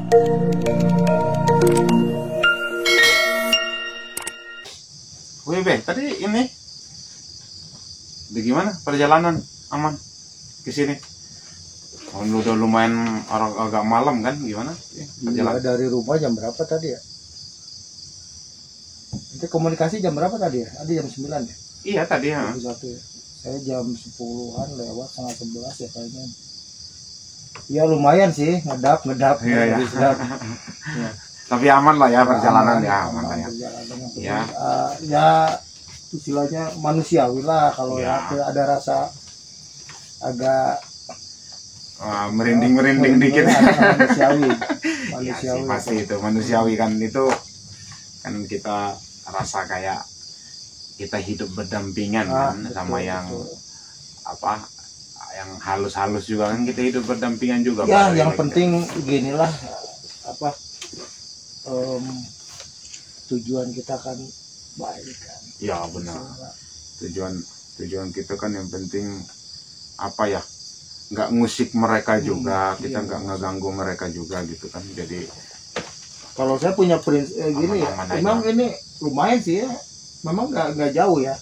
Wih Beh, tadi ini gimana perjalanan aman ke sini? Udah lumayan orang agak malam kan, gimana? Iya, dari rumah jam berapa tadi ya? Itu komunikasi jam berapa tadi ya? Ada jam 9 ya? Iya tadi ya. Ya. Saya jam 10-an lewat, setengah 11 ya kayaknya. Ya lumayan sih, ngedap. Iya. Ya. Tapi aman lah ya perjalanan aman lah ya. Ya. Ya istilahnya manusiawi lah kalau ya. Ada rasa agak merinding dikit. Manusiawi. Ya sih, pasti itu manusiawi kan, itu kan kita rasa kayak kita hidup berdampingan kan sama yang apa yang halus-halus juga kan, kita hidup berdampingan juga. Ya yang penting ginilah apa tujuan kita kan baik kan. Ya benar. Tujuan kita kan yang penting apa ya, nggak ngusik mereka juga, kita nggak ngeganggu mereka juga gitu kan. Jadi kalau saya punya prinsip gini ya, memang ini lumayan sih ya, memang nggak jauh ya.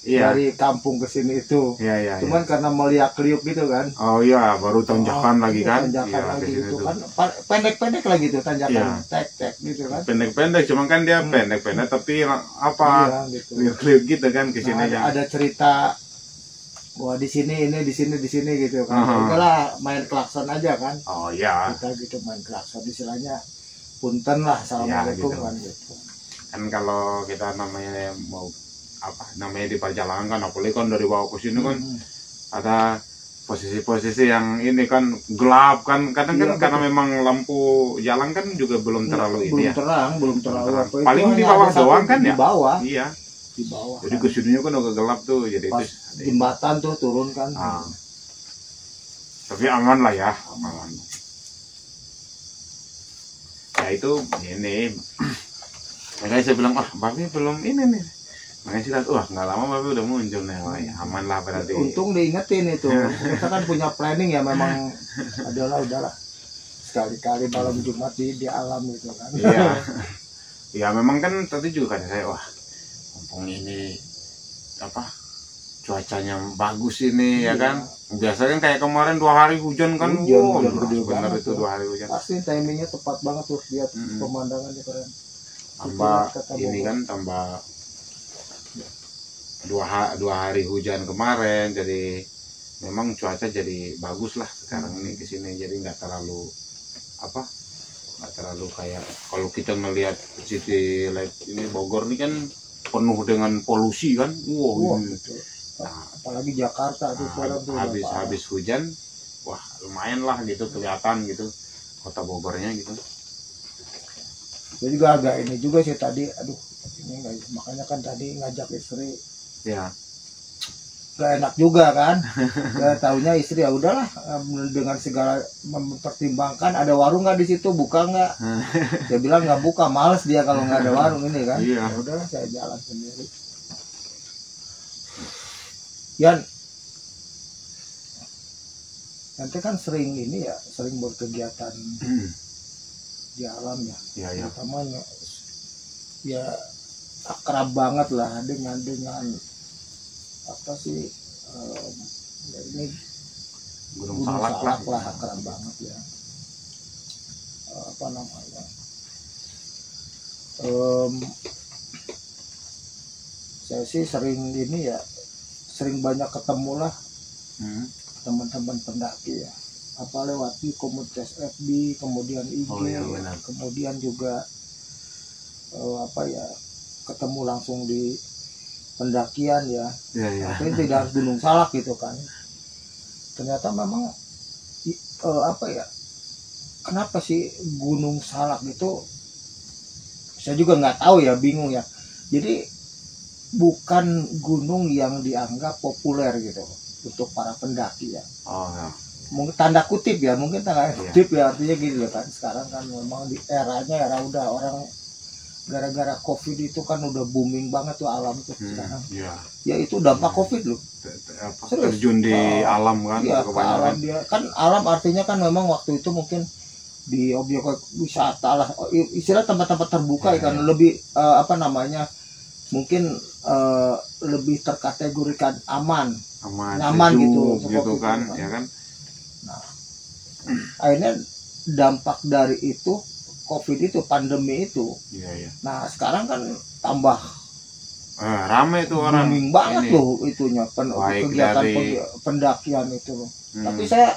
Iya. Dari kampung ke sini itu. Iya. Cuman karena meliak-liuk gitu kan. Oh iya, baru tanjakan lagi kan. Tanjakan lagi itu kan. Pendek-pendek lagi tuh tanjakan. Tek-tek gitu kan. Pendek-pendek, cuman kan dia pendek-pendek tapi apa? Iya, gitu. Liuk-liuk gitu kan ke sini. Ada cerita wah di sini gitu kan. Udahlah main klakson aja kan. Oh iya. Kita gitu main klakson, istilahnya punten lah, assalamualaikum ya, gitu. Kan gitu. Kan kalau kita namanya mau di perjalanan kan, apalagi kan dari bawah ke sini kan ada posisi-posisi yang ini kan gelap kan, kadang kan karena memang lampu jalan kan juga belum terlalu ini ya. Belum terlalu. Paling di bawah doang kan ya? Di bawah. Iya. Di bawah. Jadi ke sininya kan agak gelap tuh, jadi pas itu jembatan tuh turun kan. Tapi aman lah ya, aman. Ya itu ini. Makanya saya bilang, Babi belum ini nih. Makanya sih nggak lama Babi udah muncul nih. Aman lah berarti. Untung diingetin itu. Kita kan punya planning ya, memang udahlah. Sekali-kali malam Jumat di alam gitu kan. Iya. Ya memang kan tadi juga kata saya, kampung ini cuacanya bagus ini ya kan. Biasanya kan kayak kemarin 2 hari hujan kan. Benar itu 2 hari hujan. Pasti timingnya tepat banget tuh, lihat pemandangannya keren. Tambah ini kan tambah 2 hari hujan kemarin, jadi memang cuaca jadi bagus lah sekarang ini ke sini, jadi nggak terlalu kayak kalau kita ngelihat City Light ini Bogor ini kan penuh dengan polusi kan. Nah, apalagi Jakarta tuh habis hujan, lumayan lah gitu kelihatan gitu kota Bogornya gitu. Saya juga agak ini juga sih tadi, ini makanya kan tadi ngajak istri. Ya. Gak enak juga kan. Tahunya istri ya udahlah, dengan segala mempertimbangkan ada warung nggak di situ, buka nggak. Saya bilang nggak buka, males dia kalau nggak ada warung ini kan. Iya. Ya udahlah saya jalan sendiri. Yan, nanti kan sering ini ya, sering berkegiatan di alam ya. Iya. Pertamanya ya akrab banget lah dengan ini Gunung Salak lah akrab banget ya. Saya sih sering ini ya, sering banyak ketemu lah teman-teman pendaki ya, lewat di komunitas FB, kemudian IG, kemudian juga ketemu langsung di pendakian ya. Tapi tidak harus Gunung Salak gitu kan. Ternyata memang kenapa sih Gunung Salak itu, saya juga nggak tahu ya, bingung ya. Jadi bukan gunung yang dianggap populer gitu untuk para pendaki ya. Mungkin tanda kutip ya, artinya gitu ya kan. Sekarang kan memang di era udah orang gara-gara COVID itu kan udah booming banget tuh alam tuh sekarang. Ya itu dampak COVID loh. Terjun di alam kan, kebanyakan. Alam dia kan, alam artinya kan memang waktu itu mungkin di objek wisata lah, istilah tempat-tempat terbuka Ya, kan ya. lebih apa namanya, mungkin lebih terkategorikan aman, nyaman sejuk, gitu gitu kan, ya kan. Nah, akhirnya dampak dari itu COVID itu, pandemi itu, Iya, iya. nah sekarang kan tambah Rame tuh orang booming banget ini. loh itunya, Baik kegiatan dari pendakian itu loh. Hmm. Tapi saya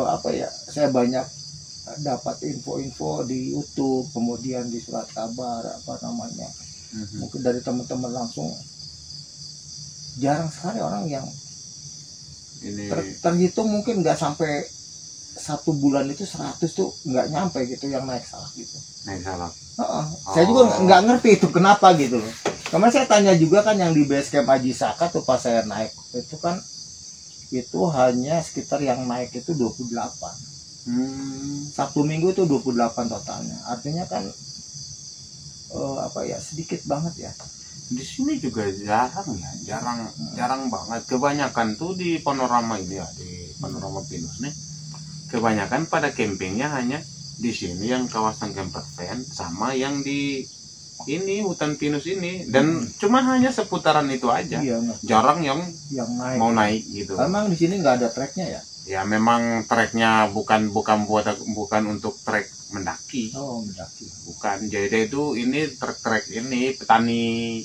apa ya, saya banyak dapat info-info di YouTube, kemudian di surat kabar apa namanya, mungkin dari teman-teman langsung. Jarang sekali orang yang ini terhitung mungkin nggak sampai 1 bulan itu 100 tuh nggak nyampe gitu yang naik salak gitu. naik salak. Saya juga nggak ngerti itu kenapa gitu loh. Kemarin saya tanya juga kan yang di base camp Aji Saka tuh pas saya naik itu kan, itu hanya sekitar yang naik itu 28. Sabtu Minggu itu 28 totalnya. Artinya kan apa ya, sedikit banget ya. Di sini juga jarang banget. Kebanyakan tuh di panorama ini ya, di panorama Pinus nih. Kebanyakan pada campingnya hanya di sini yang kawasan camper van sama yang di ini hutan pinus ini, dan cuma hanya seputaran itu aja. Iya, jarang yang naik. mau naik gitu. Emang di sini nggak ada treknya ya? Ya memang treknya bukan untuk trek mendaki. Oh, mendaki. Bukan. Jadi itu ini trek ini petani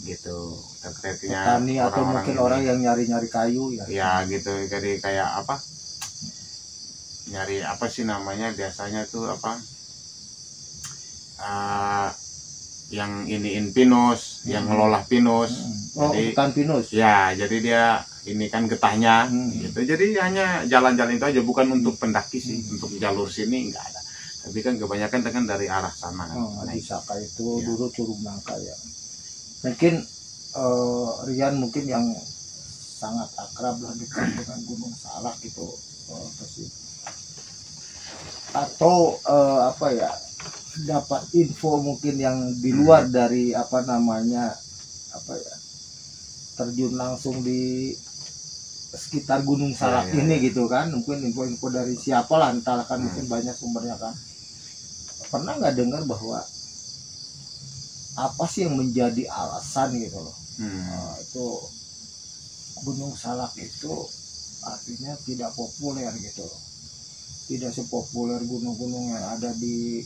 gitu. Treknya petani atau mungkin ini, orang yang nyari-nyari kayu ya. Ya gitu. Jadi kayak apa? Nyari apa sih namanya biasanya tuh apa? Yang iniin pinus, yang ngelola pinus. Jadi hutan pinus. Ya, jadi dia ini kan getahnya gitu. Jadi hanya jalan-jalan itu aja, bukan untuk pendaki sih. Untuk jalur sini enggak ada. Tapi kan kebanyakan kan dari arah sana kan. Aji Saka itu ya. Dulu Curug Nangka ya. Mungkin Rian mungkin yang sangat akrab lah dekat dengan Gunung Salak gitu pasti. Atau apa ya, dapat info mungkin yang di luar dari apa namanya, apa ya, terjun langsung di sekitar Gunung Salak ini gitu kan, mungkin info-info dari siapa lah, entahlah kan, mungkin banyak sumbernya kan. Pernah nggak dengar bahwa apa sih yang menjadi alasan gitu loh, itu Gunung Salak itu artinya tidak populer gitu loh, tidak sepopuler gunung-gunung yang ada di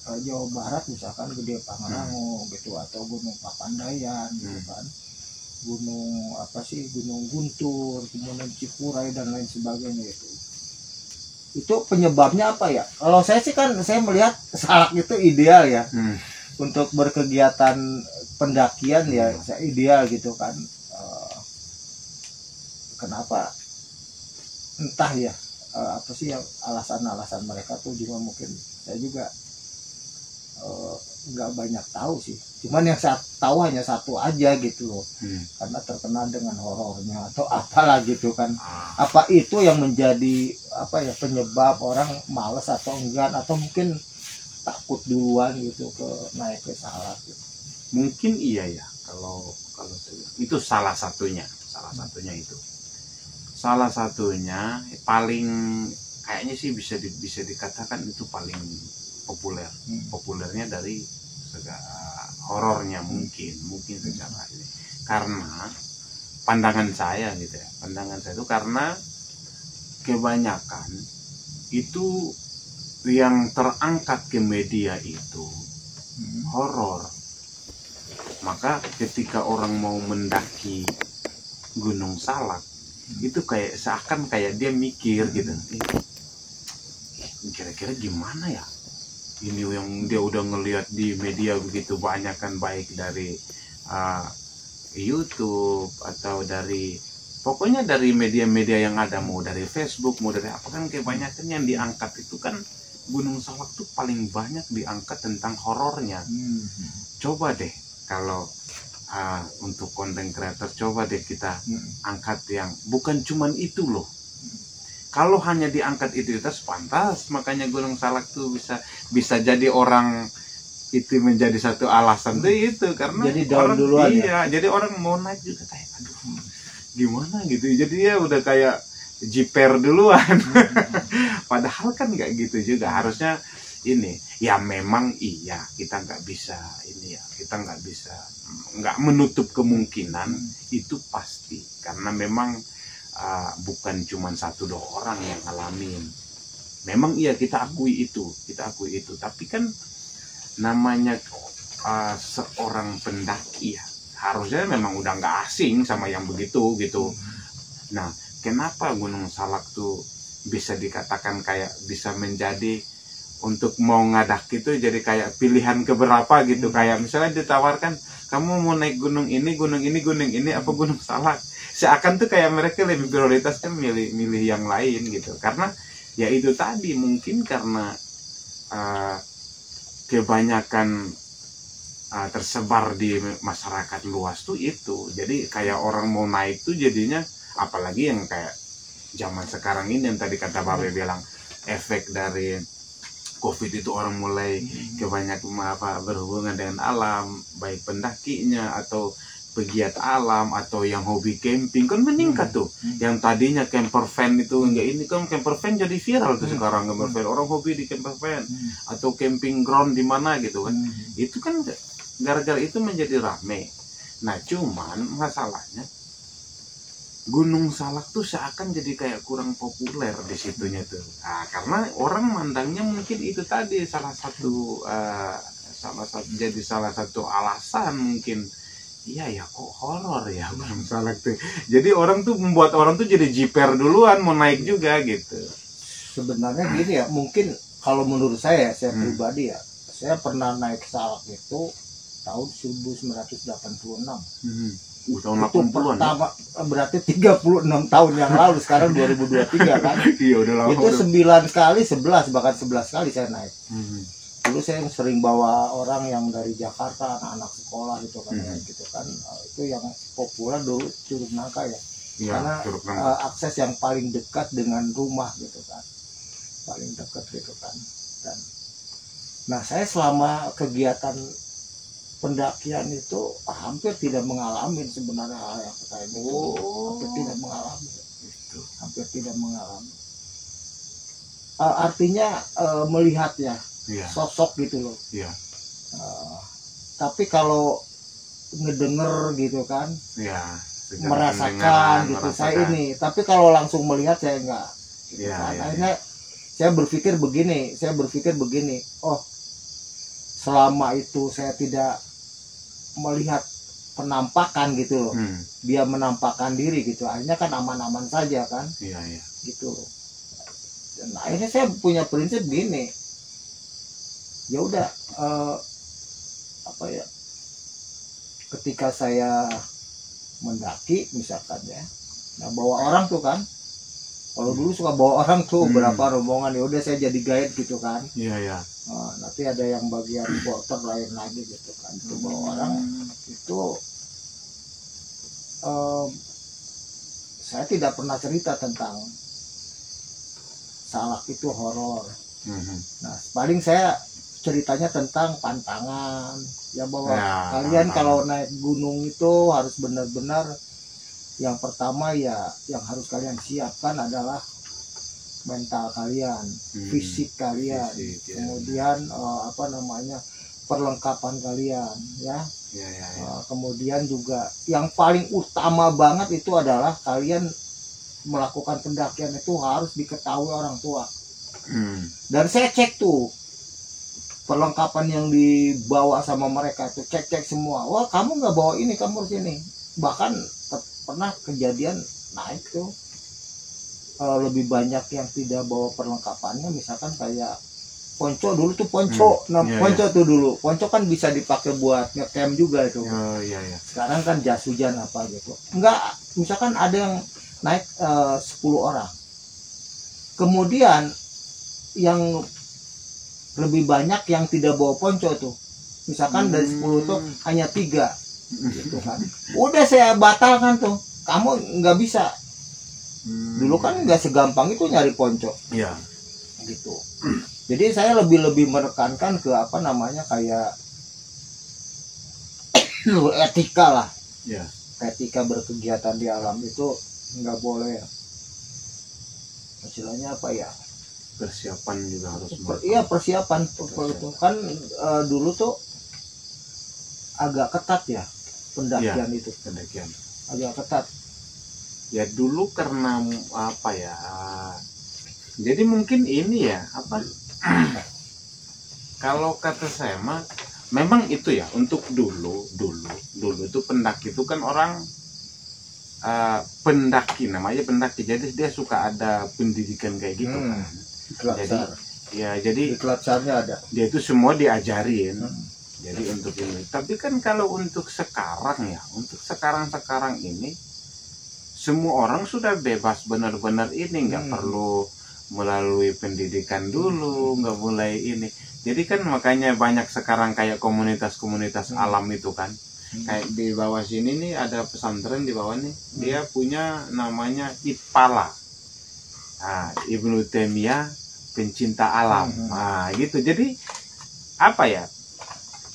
Jawa Barat, misalkan Gede Pangrango gitu, atau Gunung Papandayan gitu kan, gunung apa sih, Gunung Guntur, kemudian Cipurai dan lain sebagainya. Itu penyebabnya apa ya? Kalau saya sih kan, saya melihat Salak itu ideal ya untuk berkegiatan pendakian ya, saya ideal gitu kan. Kenapa? Entah ya, apa sih yang alasan-alasan mereka tuh, juga mungkin saya juga nggak banyak tahu sih, cuman yang saya tahu hanya satu aja gitu loh, karena terkenal dengan horornya atau apalah gitu kan. Apa itu yang menjadi apa ya, penyebab orang malas atau enggan, atau mungkin takut duluan gitu ke naik ke Salak gitu. Mungkin iya ya, kalau itu salah satunya itu salah satunya paling kayaknya sih bisa dikatakan itu paling populernya dari horornya mungkin secara ini, karena pandangan saya gitu ya, itu karena kebanyakan itu yang terangkat ke media itu horor. Maka ketika orang mau mendaki Gunung Salak itu kayak seakan kayak dia mikir gitu, kira-kira gimana ya ini yang dia udah ngelihat di media begitu banyak kan, baik dari YouTube atau dari pokoknya dari media-media yang ada, mau dari Facebook, mau dari apa, kan kebanyakan yang diangkat itu kan Gunung Salak tuh paling banyak diangkat tentang horornya. Coba deh kalau untuk konten kreator, coba deh kita angkat yang bukan cuman itu loh. Kalau hanya diangkat itu pantas, makanya Gunung Salak tuh bisa jadi orang itu menjadi satu alasan tuh itu, karena jadi orang duluan iya ya? Jadi orang mau naik juga kayak aduh gimana gitu, jadi ya udah kayak jiper duluan. Padahal kan nggak gitu juga, harusnya ini ya memang iya kita nggak bisa ini ya, kita nggak menutup kemungkinan itu pasti, karena memang bukan cuma 1-2 orang yang ngalamin. Memang iya kita akui itu, tapi kan namanya seorang pendaki ya harusnya memang udah nggak asing sama yang begitu gitu. Nah, kenapa Gunung Salak tuh bisa dikatakan kayak bisa menjadi untuk mau ngadaki itu jadi kayak pilihan keberapa gitu, kayak misalnya ditawarkan kamu mau naik gunung ini apa Gunung Salak, seakan tuh kayak mereka lebih prioritas kan milih yang lain gitu, karena ya itu tadi mungkin karena kebanyakan tersebar di masyarakat luas tuh itu, jadi kayak orang mau naik tuh jadinya, apalagi yang kayak zaman sekarang ini yang tadi kata Babe bilang efek dari COVID itu orang mulai kebanyakan berhubungan dengan alam, baik pendakinya atau pegiat alam atau yang hobi camping kan meningkat tuh. Yang tadinya camper van itu enggak, ini kan camper van jadi viral tuh sekarang, camper van, orang hobi di camper van atau camping ground di mana gitu kan. Itu kan gara-gara itu menjadi rame. Nah, cuman masalahnya Gunung Salak tuh seakan jadi kayak kurang populer di situnya tuh. Nah, karena orang mandangnya mungkin itu tadi salah satu jadi salah satu alasan mungkin. Iya ya, kok horor ya Gunung Salak tuh. Jadi orang tuh membuat orang tuh jadi jiper duluan mau naik juga gitu. Sebenarnya gini ya, mungkin kalau menurut saya pribadi ya, saya pernah naik Salak itu tahun 1986. Tahun itu 80-an pertama ya? Berarti 36 tahun yang lalu, sekarang 2023 kan. Iya, udah lama. Itu 9 kali, 11 bahkan 11 kali saya naik. Dulu saya sering bawa orang yang dari Jakarta, anak-anak sekolah gitu kan, gitu kan. Itu yang populer dulu Curug Nangka ya. Karena akses yang paling dekat dengan rumah gitu kan. Paling dekat gitu kan. Dan nah, saya selama kegiatan pendakian itu hampir tidak mengalami sebenarnya hal yang kayak gitu. Hampir tidak mengalami. Artinya melihat ya, sosok gitu loh. Tapi kalau ngedenger gitu kan, merasakan gitu saya ini. Tapi kalau langsung melihat saya enggak. Gitu kan. Akhirnya saya berpikir begini, oh, selama itu saya tidak melihat penampakan gitu loh, dia menampakkan diri gitu, akhirnya kan aman-aman saja kan, gitu. Dan akhirnya saya punya prinsip gini, ya udah, ketika saya mendaki misalkan ya, nah bawa orang tuh kan, kalau dulu suka bawa orang tuh berapa rombongan, ya udah saya jadi guide gitu kan. Nanti ada yang bagian porter lain lagi gitu kan, itu bawa orang itu. Saya tidak pernah cerita tentang Salak itu horor. Nah, paling saya ceritanya tentang pantangan ya, bahwa kalian kalau naik gunung itu harus benar-benar, yang pertama ya yang harus kalian siapkan adalah mental kalian, fisik kalian, kemudian perlengkapan kalian ya. Kemudian juga yang paling utama banget itu adalah kalian melakukan pendakian itu harus diketahui orang tua. Dan saya cek tuh perlengkapan yang dibawa sama mereka tuh, cek semua. Wah, kamu nggak bawa ini, kamu harus ini. Bahkan pernah kejadian naik tuh lebih banyak yang tidak bawa perlengkapannya, misalkan kayak ponco dulu tuh, ponco. Ponco tuh dulu, ponco kan bisa dipakai buat ngecamp juga itu. Sekarang kan jas hujan apa gitu. Enggak, misalkan ada yang naik 10 orang. Kemudian yang lebih banyak yang tidak bawa ponco tuh. Misalkan dari 10 tuh hanya 3 gitu kan. Udah saya batalkan tuh. Kamu nggak bisa. Dulu kan nggak segampang itu nyari ponco. Gitu. Jadi saya lebih menekankan ke kayak etika lah. Etika berkegiatan di alam itu nggak boleh istilahnya apa ya, Persiapan juga harus iya persiapan itu kan dulu tuh agak ketat ya pendakian itu, pendakian agak ketat ya dulu karena apa ya, jadi mungkin ini ya apa kalau kata saya mah memang itu ya untuk dulu itu pendaki itu kan orang pendaki, namanya pendaki, jadi dia suka ada pendidikan kayak gitu kan. Jadi diklat-sarnya ada, dia itu semua diajarin. Jadi untuk ini, tapi kan kalau untuk sekarang ya, untuk sekarang ini semua orang sudah bebas benar-benar ini, nggak perlu melalui pendidikan dulu, nggak mulai ini. Jadi kan makanya banyak sekarang kayak komunitas-komunitas alam itu kan. Kayak di bawah sini nih ada pesantren di bawah nih, dia punya namanya IPALA, Ibnu Taimiyah pencinta alam, gitu. Jadi apa ya,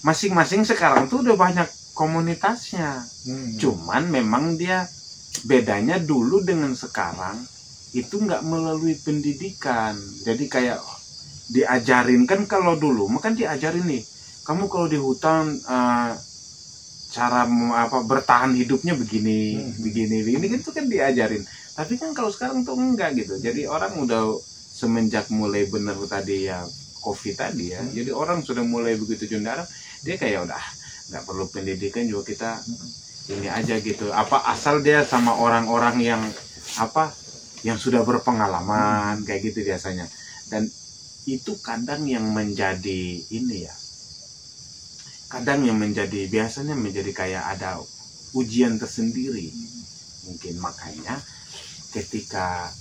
masing-masing sekarang tuh udah banyak komunitasnya. Cuman memang dia bedanya dulu dengan sekarang itu nggak melalui pendidikan. Jadi kayak diajarin kan, kalau dulu makan diajarin nih, kamu kalau di hutan cara bertahan hidupnya begini ini gitu kan diajarin. Tapi kan kalau sekarang tuh enggak gitu. Jadi orang udah semenjak mulai bener tadi ya COVID tadi ya, jadi orang sudah mulai begitu jundara, dia kayak udah nggak perlu pendidikan juga, kita ini aja gitu, apa asal dia sama orang-orang yang yang sudah berpengalaman kayak gitu biasanya. Dan itu kadang yang menjadi ini ya, biasanya menjadi kayak ada ujian tersendiri mungkin. Makanya ketika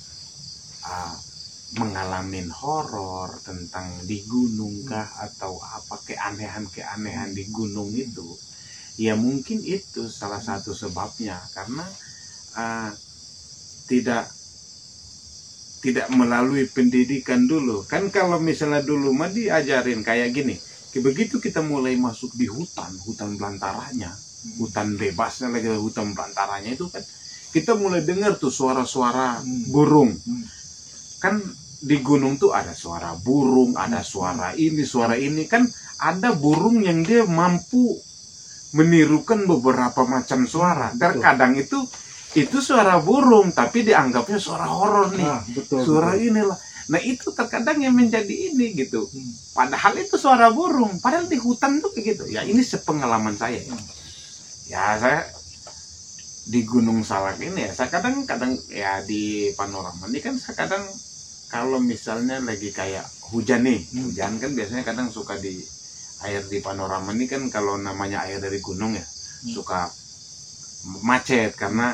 mengalami horor tentang di gunung kah atau apa keanehan di gunung itu, ya mungkin itu salah satu sebabnya karena tidak melalui pendidikan dulu kan. Kalau misalnya dulu mah diajarin kayak gini, begitu kita mulai masuk di hutan belantaranya, hutan bebasnya lagi, hutan belantaranya itu kan kita mulai dengar tuh suara-suara burung. Kan di gunung tuh ada suara burung, ada suara ini kan, ada burung yang dia mampu menirukan beberapa macam suara. Terkadang itu suara burung tapi dianggapnya suara horor nih, suara inilah. Nah itu terkadang yang menjadi ini gitu. Padahal itu suara burung, padahal di hutan tuh kayak gitu. Ya ini sepengalaman saya. Ya saya di Gunung Salak ini ya, saya kadang-kadang ya di Panorama ini kan saya kadang kalau misalnya lagi kayak hujan nih, hujan kan biasanya kadang suka di air di Panorama ini kan, kalau namanya air dari gunung ya suka macet karena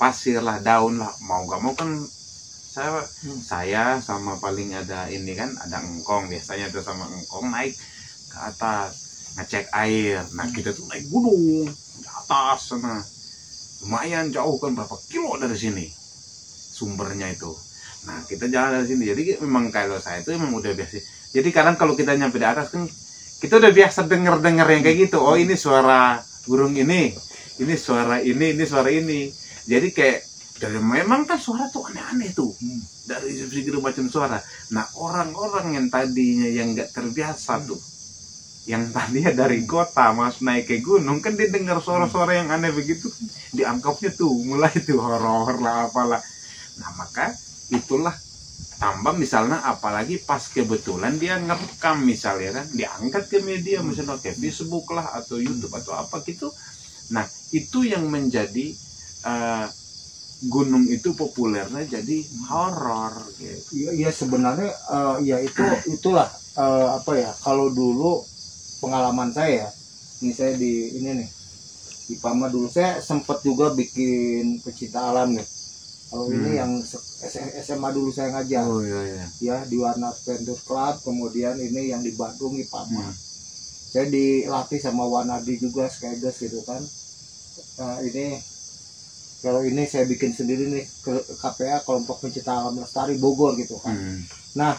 pasir lah, daun lah, mau gak mau kan saya sama paling ada ini kan, ada engkong biasanya tuh, sama engkong naik ke atas ngecek air. Nah kita tuh naik gunung di atas sana, lumayan jauh kan, berapa kilo dari sini sumbernya itu. Nah kita jalan dari sini, jadi memang kalau saya itu memang udah biasa. Jadi kadang kalau kita nyampe di atas kan kita udah biasa denger yang kayak gitu. Oh ini suara burung ini suara ini suara ini. Jadi kayak dari memang kan suara tuh aneh-aneh tuh, dari segala macam suara. Nah orang-orang yang tadinya yang nggak terbiasa tuh, yang tadinya dari kota mas naik ke gunung kan, dia dengar suara-suara yang aneh begitu, dianggapnya tuh mulai tuh horor lah apalah. Nah maka itulah tambah misalnya, apalagi pas kebetulan dia ngerekam misalnya kan, diangkat ke media misalnya kayak Facebook lah atau YouTube atau apa gitu. Nah itu yang menjadi gunung itu populernya jadi horor gitu. Ya sebenarnya ya itulah apa ya, kalau dulu pengalaman saya, ini saya di ini nih di Pama dulu saya sempat juga bikin pecinta alam nih. Kalau ini yang SMA dulu saya ngajar, ya di Warna Adventure Club, kemudian ini yang di Bandung di Pama. Saya dilatih sama Wanadi juga, Skydes gitu kan. Nah, ini kalau ini saya bikin sendiri nih ke KPA, kelompok pencinta alam lestari Bogor gitu kan. Nah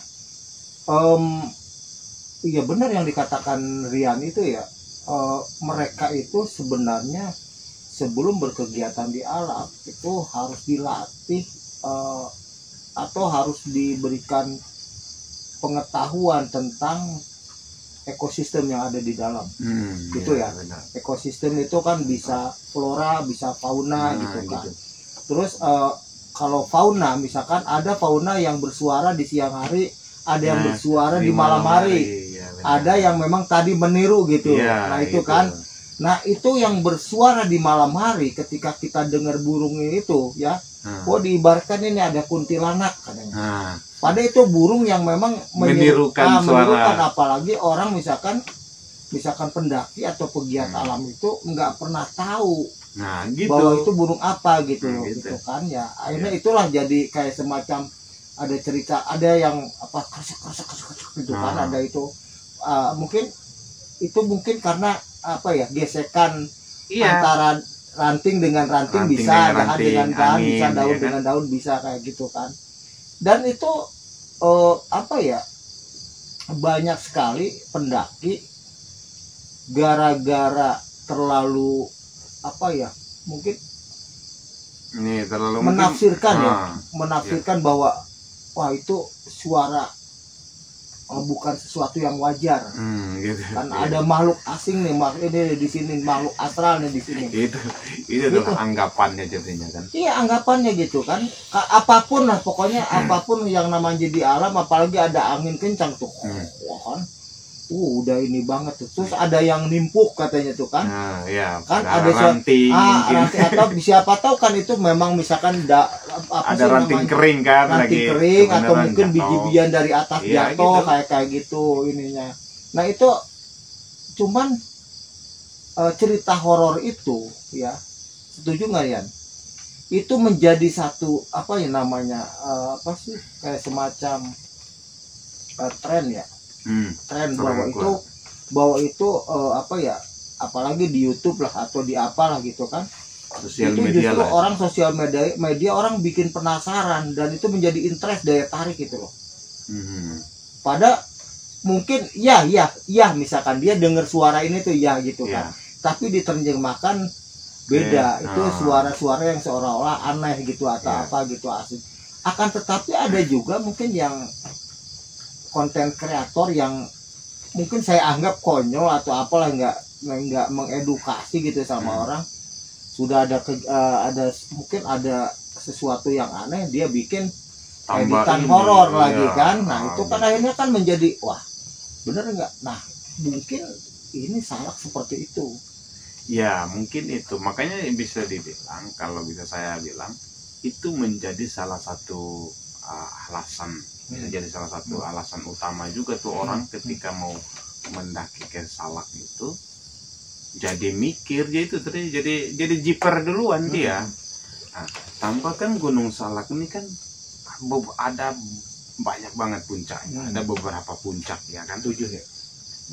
iya benar yang dikatakan Rian itu ya, mereka itu sebenarnya sebelum berkegiatan di alam itu harus dilatih atau harus diberikan pengetahuan tentang ekosistem yang ada di dalam. Gitu ya. Benar. Ekosistem itu kan bisa flora, bisa fauna gitu kan. Gitu. Terus kalau fauna, misalkan ada fauna yang bersuara di siang hari, ada yang bersuara di malam hari. Ya, ada yang memang tadi meniru gitu. Ya, Nah itu kan. Nah itu yang bersuara di malam hari ketika kita dengar burung itu ya. Oh diibaratkan ini ada kuntilanak katanya. Pada itu burung yang memang menirukan suara. Apalagi orang misalkan pendaki atau pegiat alam itu nggak pernah tahu gitu. bahwa itu burung apa gitu kan ya. Akhirnya itulah jadi kayak semacam ada cerita, ada yang apa kresek gitu kan, ada itu mungkin karena apa ya, gesekan antara ranting dengan ranting bisa, dahan dengan dahan bisa, daun dengan daun bisa kayak gitu kan. Dan itu apa ya, banyak sekali pendaki gara-gara terlalu apa ya, mungkin ini terlalu menafsirkan bahwa wah itu suara bukan sesuatu yang wajar. Gitu. Kan ada makhluk asing nih, ini di sini, makhluk astral nih di sini. Itu adalah anggapannya jadinya kan. Iya, anggapannya gitu kan. Apapun lah pokoknya, apapun yang namanya di alam, apalagi ada angin kencang tuh. Wah kan. Udah ini banget tuh. Terus ada yang nimpuk katanya tuh kan. Iya, kan ada ranting, ranting atau siapa tahu kan itu memang misalkan ada ranting kering kan, ranting kering atau mungkin biji-bijian dari atas jatuh gitu. kayak gitu ininya. Nah itu cuman cerita horor itu ya, setuju nggak Yan? Itu menjadi satu apa ya namanya, apa sih, kayak semacam tren ya. Tren bahwa itu apa ya, apalagi di YouTube lah atau di apalah gitu kan, sosial itu media justru lah. Orang sosial media orang bikin penasaran dan itu menjadi interest, daya tarik gitu loh. Pada mungkin ya misalkan dia dengar suara ini tuh ya gitu kan, tapi diterjemahkan beda. Itu suara-suara yang seolah-olah aneh gitu atau apa gitu, asing. Akan tetapi ada juga mungkin yang konten kreator yang mungkin saya anggap konyol atau apalah, nggak mengedukasi gitu sama orang. Sudah ada mungkin ada sesuatu yang aneh, dia bikin editan horor lagi kan. Nah itu kan akhirnya kan menjadi wah bener nggak. Nah mungkin ini salah seperti itu ya, mungkin itu makanya bisa dibilang, kalau bisa saya bilang itu menjadi salah satu alasan, bisa jadi salah satu alasan utama juga tuh orang ketika mau mendaki ke Salak itu jadi mikir, jadi jiper duluan dia. Nah, tanpa kan Gunung Salak ini kan ada banyak banget puncaknya, ada beberapa puncak ya kan, 7 ya.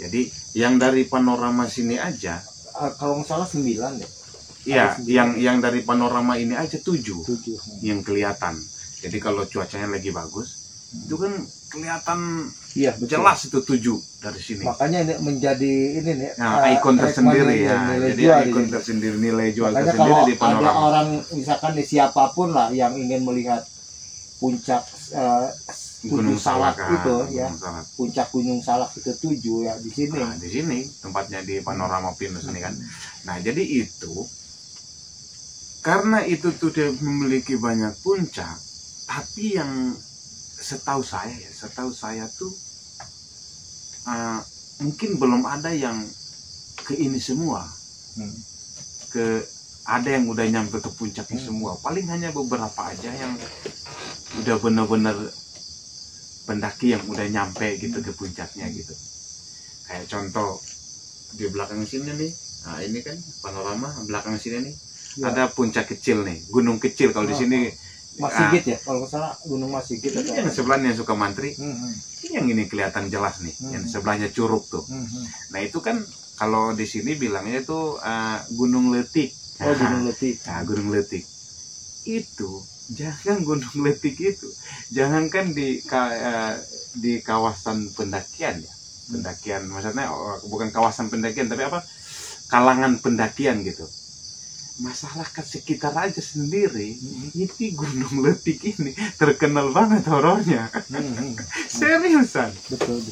Jadi yang dari panorama sini aja kalau nggak salah 9 ya. Iya, yang dari panorama ini aja 7 yang kelihatan. Jadi kalau cuacanya lagi bagus, itu kan kelihatan jelas itu 7 dari sini. Makanya ini menjadi ini nih, ikon tersendiri ya. Jadi ikon tersendiri, nilai jual tersendiri di panorama. Ada orang misalkan siapapun lah yang ingin melihat puncak Gunung Salak itu ya, puncak Gunung Salak itu 7 ya di sini. Nah, di sini tempatnya di panorama Pinus ini kan. Nah, jadi itu karena itu tuh dia memiliki banyak puncak, tapi yang setahu saya tuh mungkin belum ada yang ke ini semua. Ada yang udah nyampe ke puncaknya semua. Paling hanya beberapa aja yang udah benar-benar pendaki yang udah nyampe gitu ke puncaknya gitu. Kayak contoh di belakang sini nih. Nah, ini kan panorama belakang sini nih. Ada puncak kecil nih, gunung kecil kalau di sini. Mas Sigit ya, kalau salah Gunung Mas Sigit. Ini yang sebelahnya yang Sukamantri. Ini yang ini kelihatan jelas nih, yang sebelahnya Curug tuh. Nah itu kan kalau di sini bilangnya itu Gunung Letik. Gunung Letik. Nah, Gunung Letik itu jangan Gunung Letik itu, jangankan di kawasan pendakian ya, pendakian maksudnya bukan kawasan pendakian tapi apa, kalangan pendakian gitu. masyarakat sekitar aja sendiri ini Gunung Letik ini terkenal banget horornya. Seriusan. Betul.